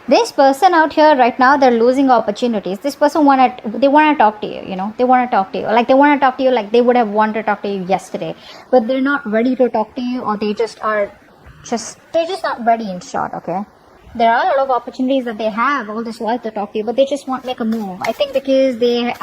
This person out here right now, they're losing opportunities. This person they want to talk to you, you know, they want to talk to you, like they want to talk to you like they would have wanted to talk to you yesterday, but they're not ready to talk to you, or they're just not ready, in short. Okay, there are a lot of opportunities that they have all this while to talk to you, but they just won't make a move. I think because they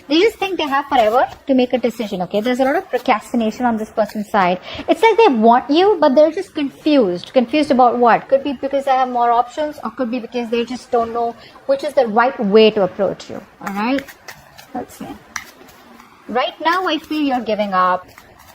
just think they have forever to make a decision. Okay, there's a lot of procrastination on this person's side. It's like they want you, but they're just confused about what. Could be because they have more options, or could be because they just don't know which is the right way to approach you. All right, let's see. Right now I feel you're giving up.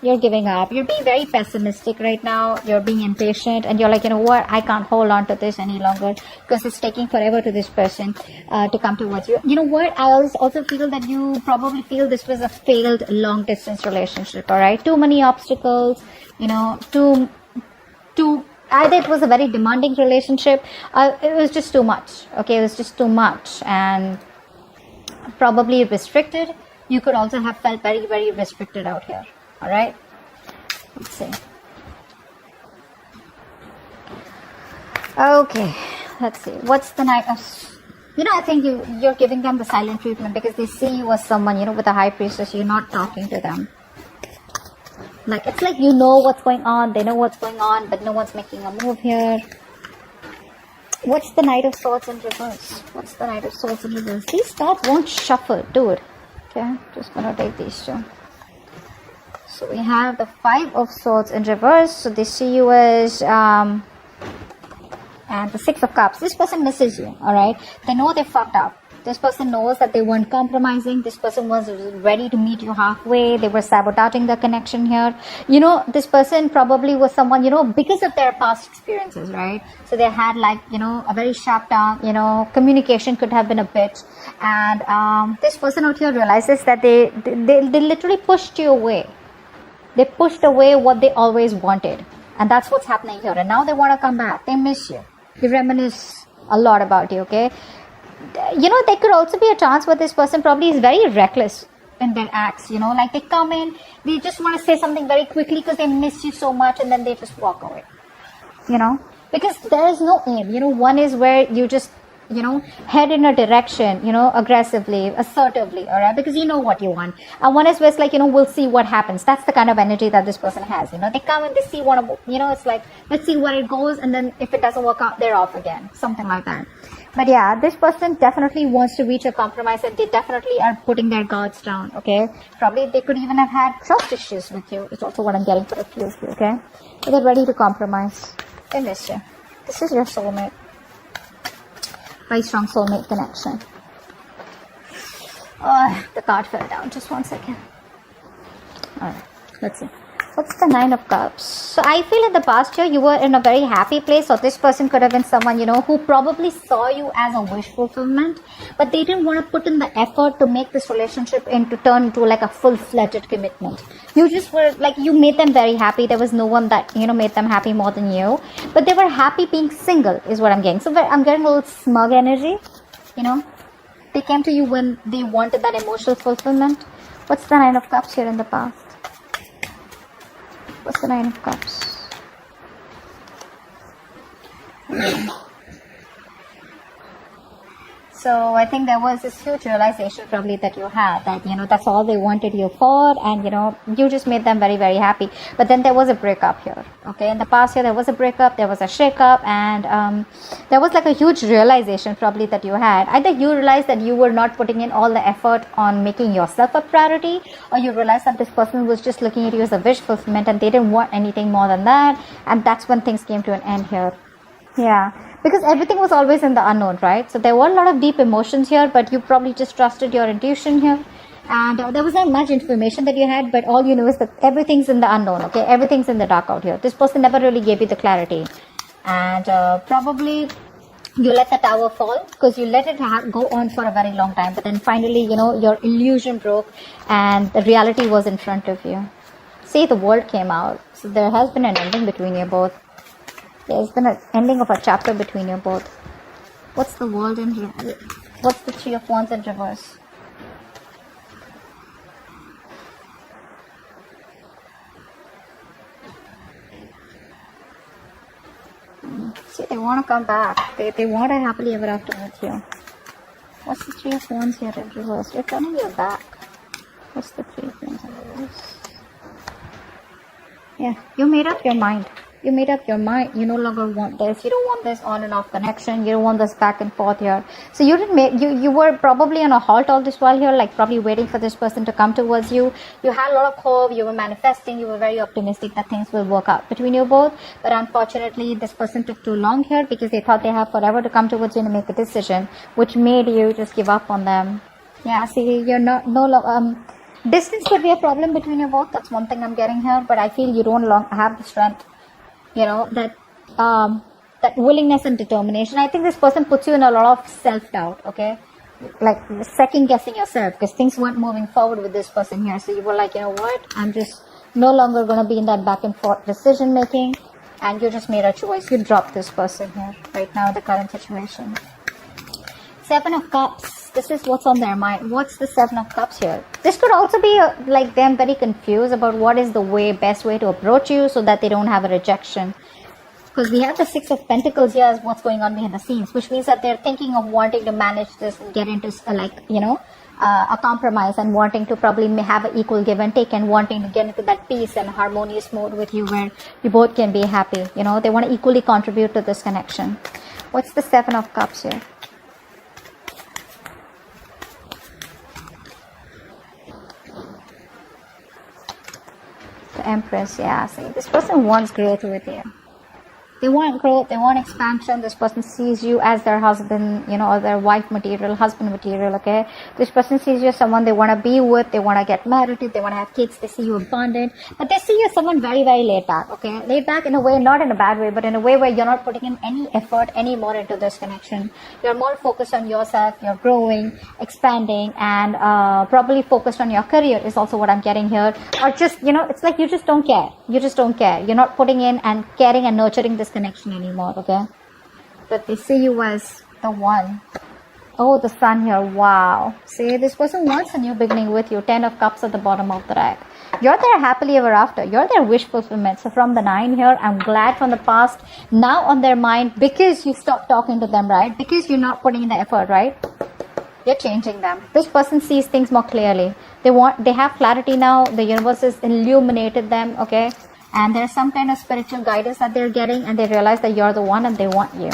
You're giving up. You're being very pessimistic right now. You're being impatient, and you're like, you know what, I can't hold on to this any longer because it's taking forever to this person to come towards you. You know what, I also feel that you probably feel this was a failed long distance relationship. All right, too many obstacles, you know, too either it was a very demanding relationship, it was just too much. Okay, it was just too much, and probably restricted. You could also have felt very, very restricted out here. All right, let's see. Okay, let's see. What's the Knight of... You know, I think you're giving them the silent treatment because they see you as someone, you know, with a high priestess. You're not talking to them. Like, it's like you know what's going on. They know what's going on, but no one's making a move here. What's the Knight of Swords in reverse? What's the Knight of Swords in reverse? These cards won't shuffle, dude. Okay, just gonna take these two. So we have the Five of Swords in reverse. So they see you as and the Six of Cups. This person misses you. All right, they know they fucked up. This person knows that they weren't compromising. This person was ready to meet you halfway. They were sabotaging the connection here. You know, this person probably was someone, you know, because of their past experiences, right? So they had, like, you know, a very sharp tongue. You know, communication could have been a bit. And this person out here realizes that they literally pushed you away. They pushed away what they always wanted. And that's what's happening here. And now they want to come back. They miss you. They reminisce a lot about you, okay? You know, there could also be a chance where this person probably is very reckless in their acts. You know, like they come in, they just want to say something very quickly because they miss you so much, and then they just walk away. You know, because there is no aim. You know, one is where you just, you know, head in a direction, you know, aggressively, assertively, all right, because you know what you want. And one is where it's like, you know, we'll see what happens. That's the kind of energy that this person has. You know, they come and they see one of, you know, it's like, let's see where it goes, and then if it doesn't work out, they're off again, something like that. But yeah, this person definitely wants to reach a compromise, and they definitely are putting their guards down. Okay, probably they could even have had trust issues with you. It's also what I'm getting for a few of you. Okay, so they're ready to compromise. They miss you. This is your soulmate. Very strong soulmate connection. Oh, the card fell down. Just 1 second. Alright, let's see. What's the Nine of Cups? So I feel in the past year you were in a very happy place, or this person could have been someone, you know, who probably saw you as a wish fulfillment, but they didn't want to put in the effort to make this relationship turn into like a full-fledged commitment. You just were like, you made them very happy. There was no one that, you know, made them happy more than you, but they were happy being single is what I'm getting. So I'm getting a little smug energy, you know. They came to you when they wanted that emotional fulfillment. What's the Nine of Cups here in the past? What's the Nine of Cups? So I think there was this huge realization probably that you had, that, you know, that's all they wanted you for, and, you know, you just made them very, very happy. But then there was a breakup here. Okay, in the past year there was a breakup, there was a shake-up, and there was like a huge realization probably that you had. Either you realized that you were not putting in all the effort on making yourself a priority, or you realized that this person was just looking at you as a wish fulfillment and they didn't want anything more than that, and that's when things came to an end here. Yeah, because everything was always in the unknown, right? So there were a lot of deep emotions here, but you probably just trusted your intuition here. And there was not much information that you had, but all you know is that everything's in the unknown, okay? Everything's in the dark out here. This person never really gave you the clarity. And probably you let the tower fall because you let it go on for a very long time. But then finally, you know, your illusion broke and the reality was in front of you. See, the world came out. So there has been an ending between you both. There's been an ending of a chapter between you both. What's the world in reverse? What's the Three of Wands in reverse? See, they want to come back. They want a happily ever after with you. What's the Three of Wands here in reverse? You're turning your back. What's the Three of Wands in reverse? Yeah, you made up your mind. You made up your mind. You no longer want this. You don't want this on and off connection. You don't want this back and forth here. So you didn't make, you were probably on a halt all this while here, like probably waiting for this person to come towards you. You had a lot of hope. You were manifesting. You were very optimistic that things will work out between you both. But unfortunately, this person took too long here because they thought they have forever to come towards you and make a decision, which made you just give up on them. Yeah, see, you're no longer, distance could be a problem between you both. That's one thing I'm getting here. But I feel you don't have the strength. You know, that willingness and determination. I think this person puts you in a lot of self-doubt, okay? Like second guessing yourself because things weren't moving forward with this person here. So you were like, you know what? I'm just no longer going to be in that back and forth decision making. And you just made a choice. You dropped this person here right now, the current situation. Seven of Cups. This is what's on their mind. What's the Seven of Cups here? This could also be like them very confused about what is the best way to approach you so that they don't have a rejection. Because we have the Six of Pentacles here as what's going on behind the scenes, which means that they're thinking of wanting to manage this and get into a compromise and wanting to probably have an equal give and take and wanting to get into that peace and harmonious mode with you where you both can be happy. You know, they want to equally contribute to this connection. What's the Seven of Cups here? Empress, yeah. See, this person wants growth with you. They want growth, they want expansion. This person sees you as their husband, you know, or their wife material, husband material, okay? This person sees you as someone they want to be with, they want to get married to, they want to have kids, they see you abundant. But they see you as someone very, very laid back, okay? Laid back in a way, not in a bad way, but in a way where you're not putting in any effort anymore into this connection. You're more focused on yourself, you're growing, expanding, and probably focused on your career is also what I'm getting here. Or just, you know, it's like you just don't care. You just don't care. You're not putting in and caring and nurturing this connection anymore, okay? But they see you as the one. Oh, the Sun here. Wow. See, this person wants a new beginning with you. 10 of Cups at the bottom of the deck. You're there happily ever after. You're their wish fulfillment. So from the 9 here, I'm glad from the past, now on their mind, because you stopped talking to them, right? Because you're not putting in the effort, right? You're changing them. This person sees things more clearly. They have clarity now. The universe has illuminated them, okay? And there's some kind of spiritual guidance that they're getting, and they realize that you're the one and they want you.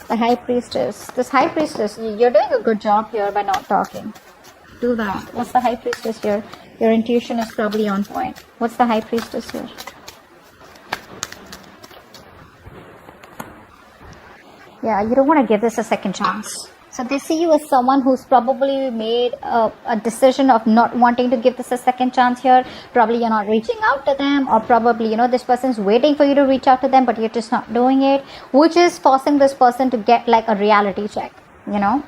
The High Priestess. This High Priestess, you're doing a good job here by not talking. Do that. What's the High Priestess here? Your intuition is probably on point. What's the High Priestess here? Yeah, you don't want to give this a second chance. So they see you as someone who's probably made a decision of not wanting to give this a second chance here. Probably you're not reaching out to them, or probably, you know, this person's waiting for you to reach out to them, but you're just not doing it, which is forcing this person to get like a reality check, you know.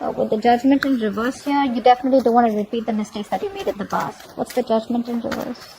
With the Judgment in reverse here, you definitely don't want to repeat the mistakes that you made in the past. What's the Judgment in reverse?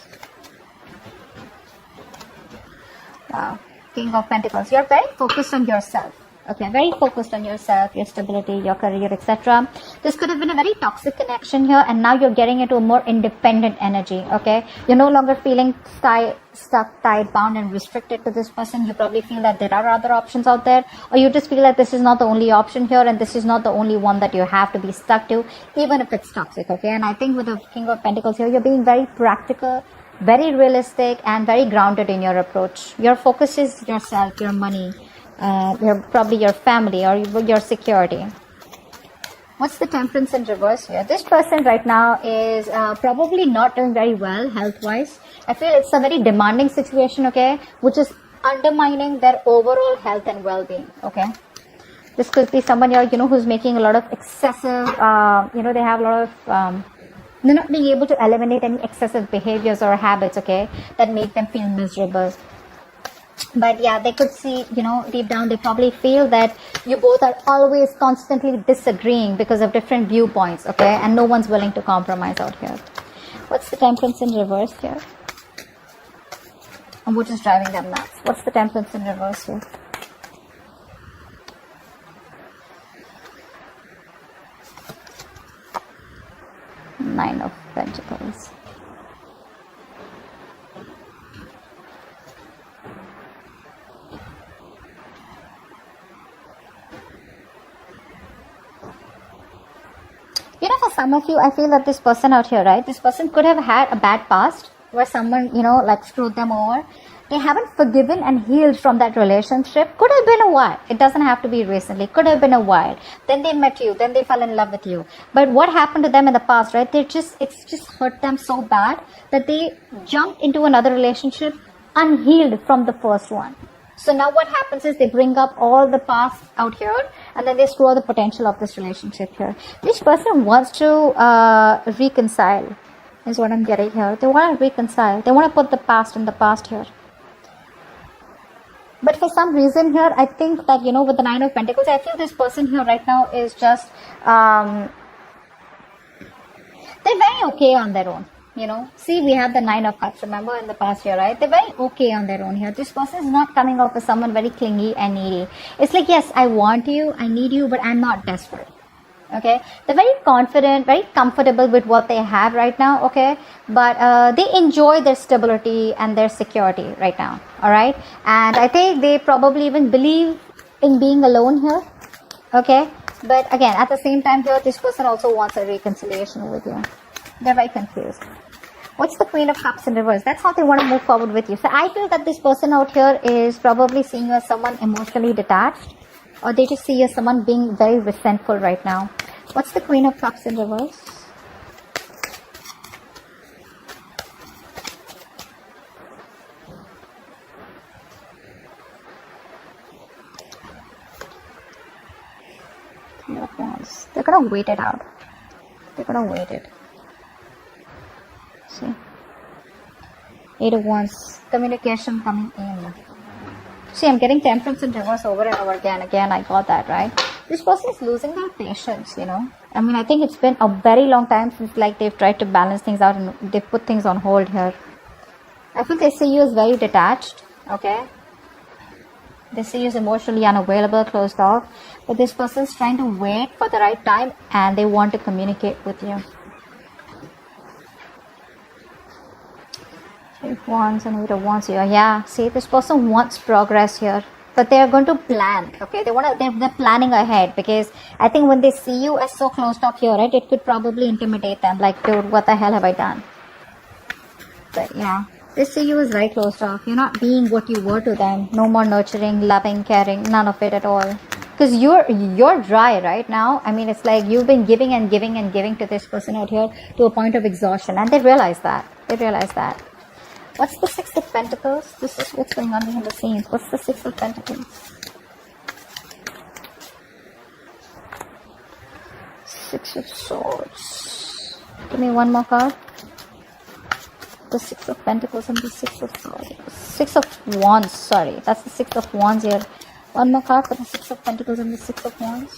Wow. King of Pentacles. You're very focused on yourself. Okay, very focused on yourself, your stability, your career, etc. This could have been a very toxic connection here, and now you're getting into a more independent energy, okay? You're no longer feeling stuck, tied, bound, and restricted to this person. You probably feel that there are other options out there, or you just feel like this is not the only option here, and this is not the only one that you have to be stuck to, even if it's toxic, okay? And I think with the King of Pentacles here, you're being very practical, very realistic, and very grounded in your approach. Your focus is yourself, your money, probably your family, or your security. What's the Temperance in reverse here? This person right now is probably not doing very well health-wise. I feel it's a very demanding situation, okay, which is undermining their overall health and well-being, okay? This could be someone here, you know, who's making a lot of excessive, you know, they have a lot of, they're not being able to eliminate any excessive behaviors or habits, okay, that make them feel miserable. But yeah, they could see, you know, deep down, they probably feel that you both are always constantly disagreeing because of different viewpoints, okay? And no one's willing to compromise out here. What's the Temperance in reverse here? And which is driving them nuts? What's the Temperance in reverse here? Nine of Pentacles. You know, for some of you, I feel that this person out here, right? This person could have had a bad past where someone, you know, like screwed them over. They haven't forgiven and healed from that relationship. Could have been a while. It doesn't have to be recently. Could have been a while. Then they met you. Then they fell in love with you. But what happened to them in the past, right? It's just hurt them so bad that they jumped into another relationship unhealed from the first one. So now what happens is they bring up all the past out here and then they screw the potential of this relationship here. This person wants to reconcile is what I'm getting here. They want to reconcile. They want to put the past in the past here. But for some reason here, I think that, you know, with the Nine of Pentacles, I feel this person here right now is just, they're very okay on their own. You know, see, we have the Nine of Cups, remember, in the past year, right? They're very okay on their own here. This person is not coming off as someone very clingy and needy. It's like, yes, I want you, I need you, but I'm not desperate. Okay, they're very confident, very comfortable with what they have right now. Okay, but they enjoy their stability and their security right now. All right, and I think they probably even believe in being alone here. Okay, but again, at the same time here, this person also wants a reconciliation with you. They're very confused. What's the Queen of Cups in reverse? That's how they want to move forward with you. So I feel that this person out here is probably seeing you as someone emotionally detached, or they just see you as someone being very resentful right now. What's the Queen of Cups in reverse? Queen of Wands. They're gonna wait it out. They're gonna wait it. See? Eight of Wands. Communication coming in. See, I'm getting Temperance in reverse over and over again. Again, I got that, right? This person is losing their patience, you know. I mean, I think it's been a very long time since, like, they've tried to balance things out and they've put things on hold here. I think they see you as very detached, okay? They see you as emotionally unavailable, closed off. But this person is trying to wait for the right time and they want to communicate with you. Eight of Wands and Eight of Wands here. Yeah, see, this person wants progress here, but they are going to plan. Okay, they're planning ahead, because I think when they see you as so closed off here, right, it could probably intimidate them. Like, dude, what the hell have I done? But yeah, they see you as very closed off. You're not being what you were to them. No more nurturing, loving, caring, none of it at all. Because you're dry right now. I mean, it's like you've been giving and giving and giving to this person out here to a point of exhaustion, and they realize that. They realize that. What's the Six of Pentacles? This is what's going on behind the scenes. What's the Six of Pentacles? Six of Swords. Give me one more card. The Six of Pentacles and the Six of Swords. Six of Wands, sorry. That's the Six of Wands here. One more card for the Six of Pentacles and the Six of Wands.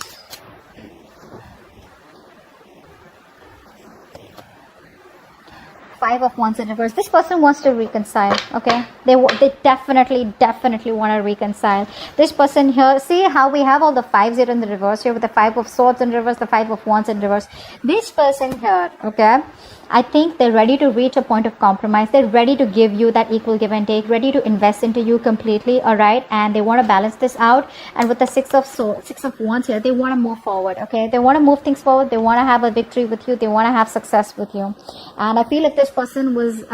Five of Wands in reverse. This person wants to reconcile. Okay, they definitely want to reconcile. This person here, see how we have all the fives here in the reverse here, with the Five of Swords in reverse, the Five of Wands in reverse. This person here, okay, I think they're ready to reach a point of compromise. They're ready to give you that equal give and take, ready to invest into you completely. All right, and they want to balance this out. And with the Six of Wands here, they want to move forward. Okay, they want to move things forward. They want to have a victory with you. They want to have success with you. And I feel like this person was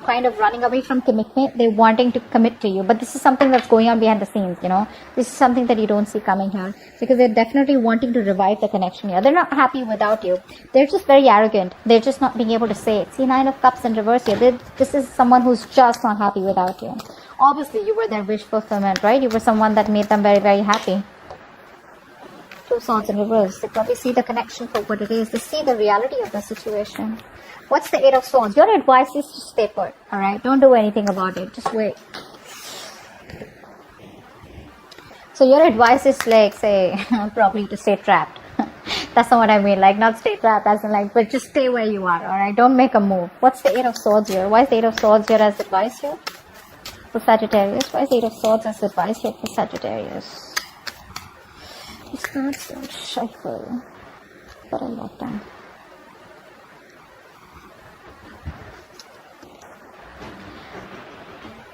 kind of running away from commitment. They're wanting to commit to you, but this is something that's going on behind the scenes. You know, this is something that you don't see coming here, because they're definitely wanting to revive the connection here. They're not happy without you. They're just very arrogant. They're just not being able to say it. See, Nine of Cups in reverse here. This is someone who's just not happy without you. Obviously, you were their wish fulfillment, right? You were someone that made them very, very happy. Two Swords in reverse. They probably see the connection for what it is. They see the reality of the situation. What's the Eight of Swords? Your advice is to stay put. Alright? Don't do anything about it. Just wait. So your advice is like, say, probably to stay trapped. That's not what I mean. Like, not stay trapped as in like, but just stay where you are. Alright? Don't make a move. What's the Eight of Swords here? Why is the Eight of Swords here as advice here? For Sagittarius. Why is the Eight of Swords as advice here for Sagittarius? These cards don't shuffle. But I love them.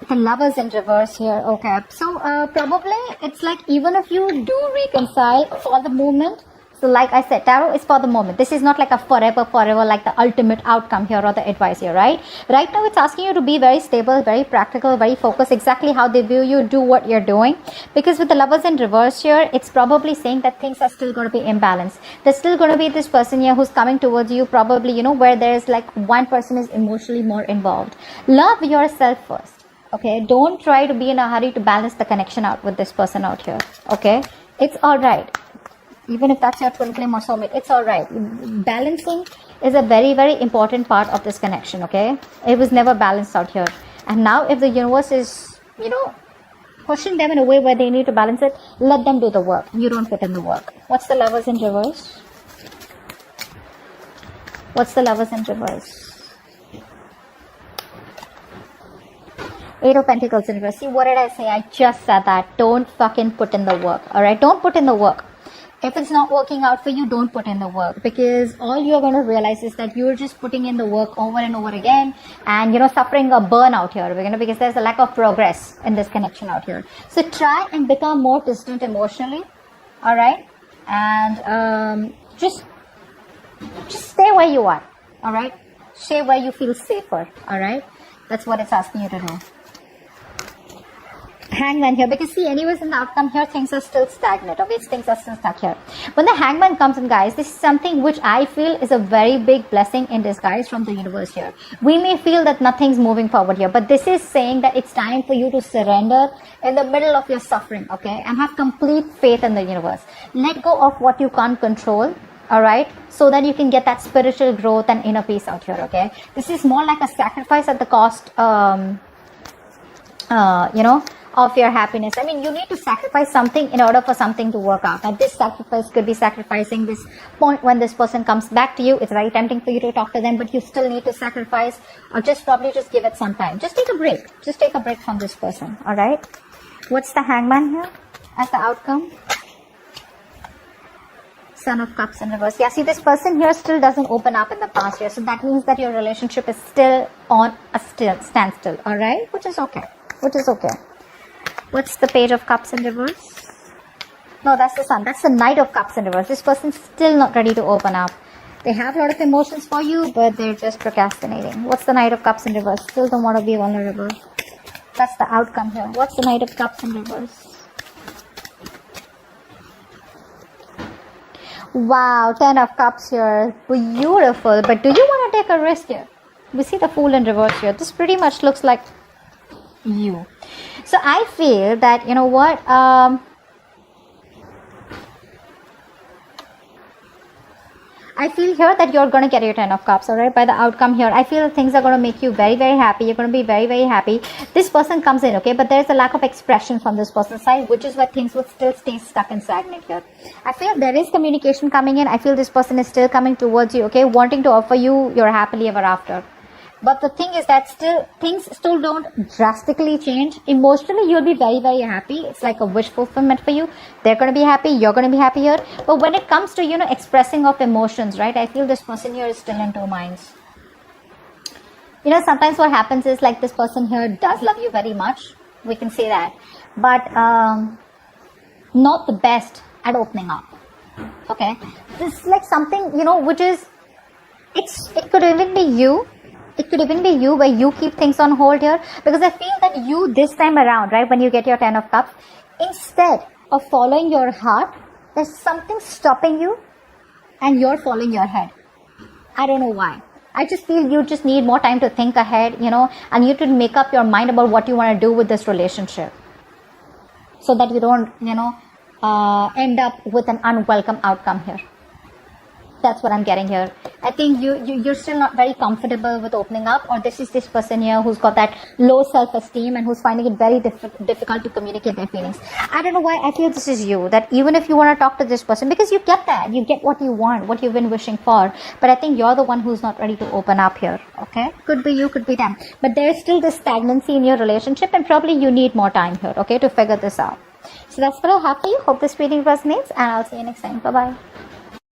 The Lovers in reverse here. Okay, so probably it's like, even if you do reconcile for the moment, So like I said, tarot is for the moment. This is not like a forever, like the ultimate outcome here or the advice here, right? Right now it's asking you to be very stable, very practical, very focused, exactly how they view you, do what you're doing. Because with the Lovers in reverse here, it's probably saying that things are still going to be imbalanced. There's still going to be this person here who's coming towards you, probably, you know, where there's like one person is emotionally more involved. Love yourself first, okay? Don't try to be in a hurry to balance the connection out with this person out here, okay? It's all right. Even if that's your twin flame or soulmate, it's all right. Balancing is a very, very important part of this connection, okay? It was never balanced out here. And now if the universe is, you know, pushing them in a way where they need to balance it, let them do the work. You don't put in the work. What's the Lovers in reverse? What's the Lovers in reverse? 8 of Pentacles in reverse. See, what did I say? I just said that. Don't fucking put in the work, all right? Don't put in the work. If it's not working out for you, don't put in the work, because all you're going to realize is that you're just putting in the work over and over again and, you know, suffering a burnout here, you know, because there's a lack of progress in this connection out here. So try and become more distant emotionally, all right? And just stay where you are, all right? Stay where you feel safer, all right? That's what it's asking you to do. Hangman here, because see, anyways in the outcome here, things are still stagnant, okay? Things are still stuck here. When the Hangman comes in, guys, this is something which I feel is a very big blessing in disguise from the universe here. We may feel that nothing's moving forward here, but this is saying that it's time for you to surrender in the middle of your suffering, okay? And have complete faith in the universe. Let go of what you can't control, all right, so that you can get that spiritual growth and inner peace out here, okay? This is more like a sacrifice at the cost, you know, of your happiness. I mean, you need to sacrifice something in order for something to work out. Now, this sacrifice could be sacrificing this point when this person comes back to you. It's very tempting for you to talk to them, but you still need to sacrifice, or probably just give it some time. Just take a break. Just take a break from this person, all right? What's the Hangman here as the outcome? Son of Cups in reverse. Yeah, see, this person here still doesn't open up in the past year. So that means that your relationship is still on a standstill, all right? Which is okay. Which is okay. What's the Page of Cups in reverse? No, that's the Sun. That's the Knight of Cups in reverse. This person's still not ready to open up. They have a lot of emotions for you, but they're just procrastinating. What's the Knight of Cups in reverse? Still don't want to be vulnerable. That's the outcome here. What's the Knight of Cups in reverse? Wow, 10 of Cups here. Beautiful. But do you want to take a risk here? We see the Fool in reverse here. This pretty much looks like you. So I feel that, you know what, I feel here that you're going to get your 10 of Cups, all right, by the outcome here. I feel things are going to make you very, very happy. You're going to be very, very happy. This person comes in, okay, but there's a lack of expression from this person's side, which is why things would still stay stuck and stagnant here. I feel there is communication coming in. I feel this person is still coming towards you, okay, wanting to offer you your happily ever after. But the thing is that things still don't drastically change. Emotionally, you'll be very, very happy. It's like a wish fulfillment for you. They're going to be happy. You're going to be happier. But when it comes to, you know, expressing of emotions, right, I feel this person here is still in two minds. You know, sometimes what happens is like this person here does love you very much. We can say that. But not the best at opening up. Okay. This is like something, you know, which is, it could even be you. It could even be you where you keep things on hold here, because I feel that you this time around, right, when you get your 10 of Cups, instead of following your heart, there's something stopping you and you're following your head. I don't know why. I just feel you just need more time to think ahead, you know, and you to make up your mind about what you want to do with this relationship, so that you don't, you know, end up with an unwelcome outcome here. That's what I'm getting here. I think you're still not very comfortable with opening up, or this is this person here who's got that low self-esteem and who's finding it very difficult to communicate their feelings. I don't know why I feel this is you, that even if you want to talk to this person, because you get that, you get what you want, what you've been wishing for, but I think you're the one who's not ready to open up here, okay? Could be you, could be them. But there's still this stagnancy in your relationship, and probably you need more time here, okay, to figure this out. So that's what I have for you. Hope this reading resonates, and I'll see you next time. Bye-bye.